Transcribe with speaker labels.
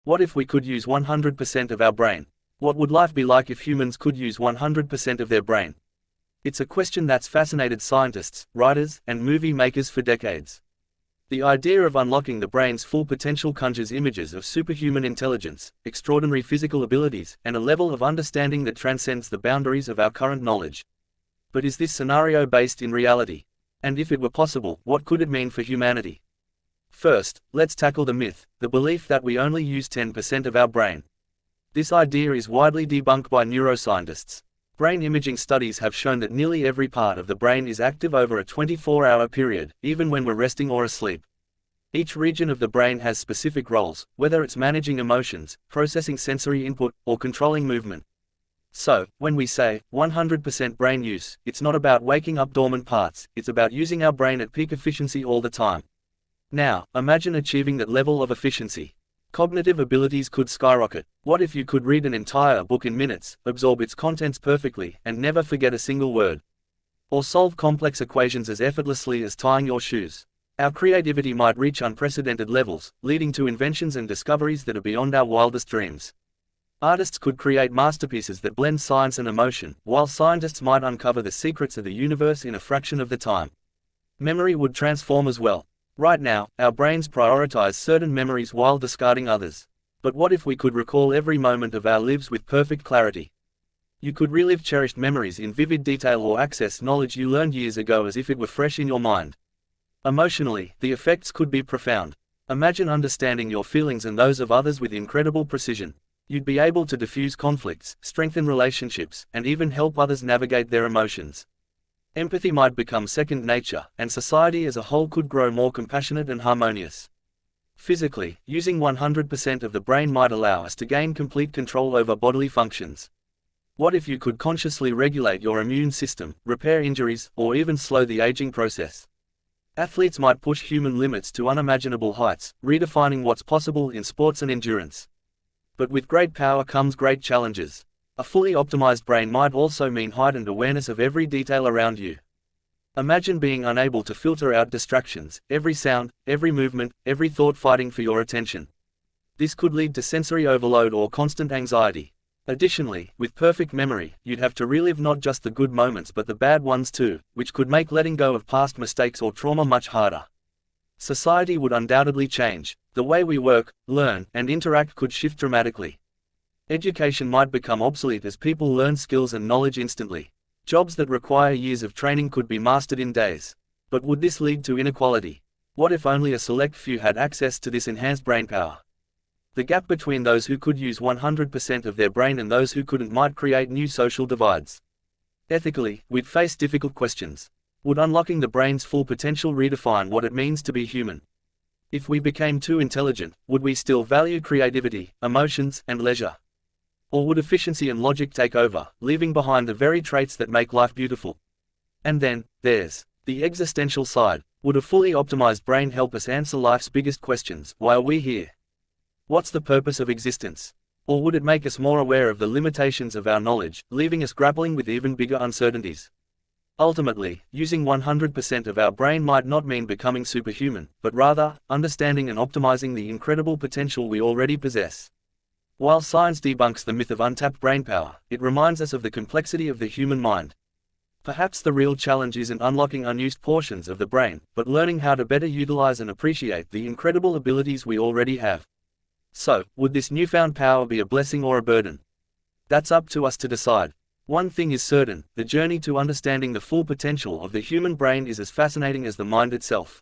Speaker 1: What if we could use 100% of our brain? What would life be like if humans could use 100% of their brain? It's a question that's fascinated scientists, writers, and movie makers for decades. The idea of unlocking the brain's full potential conjures images of superhuman intelligence, extraordinary physical abilities, and a level of understanding that transcends the boundaries of our current knowledge. But is this scenario based in reality? And if it were possible, what could it mean for humanity? First, let's tackle the myth, the belief that we only use 10% of our brain. This idea is widely debunked by neuroscientists. Brain imaging studies have shown that nearly every part of the brain is active over a 24-hour period, even when we're resting or asleep. Each region of the brain has specific roles, whether it's managing emotions, processing sensory input, or controlling movement. So, when we say 100% brain use, it's not about waking up dormant parts, it's about using our brain at peak efficiency all the time. Now, imagine achieving that level of efficiency. Cognitive abilities could skyrocket. What if you could read an entire book in minutes, absorb its contents perfectly, and never forget a single word? Or solve complex equations as effortlessly as tying your shoes? Our creativity might reach unprecedented levels, leading to inventions and discoveries that are beyond our wildest dreams. Artists could create masterpieces that blend science and emotion, while scientists might uncover the secrets of the universe in a fraction of the time. Memory would transform as well. Right now, our brains prioritize certain memories while discarding others. But what if we could recall every moment of our lives with perfect clarity? You could relive cherished memories in vivid detail or access knowledge you learned years ago as if it were fresh in your mind. Emotionally, the effects could be profound. Imagine understanding your feelings and those of others with incredible precision. You'd be able to diffuse conflicts, strengthen relationships, and even help others navigate their emotions. Empathy might become second nature, and society as a whole could grow more compassionate and harmonious. Physically, using 100% of the brain might allow us to gain complete control over bodily functions. What if you could consciously regulate your immune system, repair injuries, or even slow the aging process? Athletes might push human limits to unimaginable heights, redefining what's possible in sports and endurance. But with great power comes great challenges. A fully optimized brain might also mean heightened awareness of every detail around you. Imagine being unable to filter out distractions, every sound, every movement, every thought fighting for your attention. This could lead to sensory overload or constant anxiety. Additionally, with perfect memory, you'd have to relive not just the good moments but the bad ones too, which could make letting go of past mistakes or trauma much harder. Society would undoubtedly change. The way we work, learn, and interact could shift dramatically. Education might become obsolete as people learn skills and knowledge instantly. Jobs that require years of training could be mastered in days. But would this lead to inequality? What if only a select few had access to this enhanced brainpower? The gap between those who could use 100% of their brain and those who couldn't might create new social divides. Ethically, we'd face difficult questions. Would unlocking the brain's full potential redefine what it means to be human? If we became too intelligent, would we still value creativity, emotions, and leisure? Or would efficiency and logic take over, leaving behind the very traits that make life beautiful? And then, there's the existential side. Would a fully optimized brain help us answer life's biggest questions? Why are we here? What's the purpose of existence? Or would it make us more aware of the limitations of our knowledge, leaving us grappling with even bigger uncertainties? Ultimately, using 100% of our brain might not mean becoming superhuman, but rather, understanding and optimizing the incredible potential we already possess. While science debunks the myth of untapped brainpower, it reminds us of the complexity of the human mind. Perhaps the real challenge isn't unlocking unused portions of the brain, but learning how to better utilize and appreciate the incredible abilities we already have. So, would this newfound power be a blessing or a burden? That's up to us to decide. One thing is certain, the journey to understanding the full potential of the human brain is as fascinating as the mind itself.